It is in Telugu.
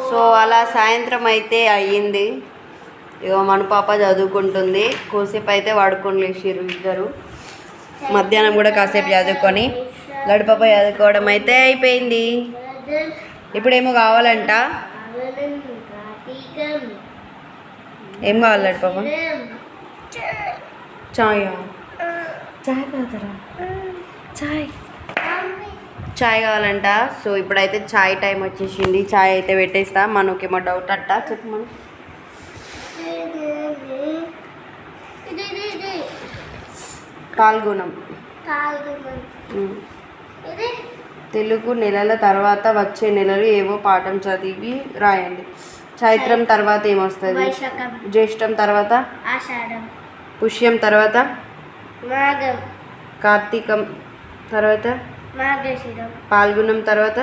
సో అలా సాయంత్రం అయితే అయ్యింది. ఇగో మన పాప చదువుకుంటుంది. కోసేపు అయితే వాడుకొని లేచిర్రు ఇద్దరు. మధ్యాహ్నం కూడా కాసేపు చదువుకొని గడి పాప చదువుకోవడం అయితే అయిపోయింది. ఇప్పుడేమో కావాలంట. ఏం కావాలి లడ్డు పాప? చాయ్ తాగుతారా? చాయ్ కావాలంట. సో ఇప్పుడైతే చాయ్ టైం వచ్చేసింది. చాయ్ అయితే పెట్టేస్తా. మనకేమో డౌట్ అంట. చెప్పు మనం. పాల్గొనం తెలుగు నెలల తర్వాత వచ్చే నెలలు ఏవో పాఠం చదివి రాయండి. చైత్రం తర్వాత ఏమొస్తుంది? జ్యేష్టం తర్వాత పుష్యం తర్వాత కార్తీకం తర్వాత పాల్గొనం తర్వాత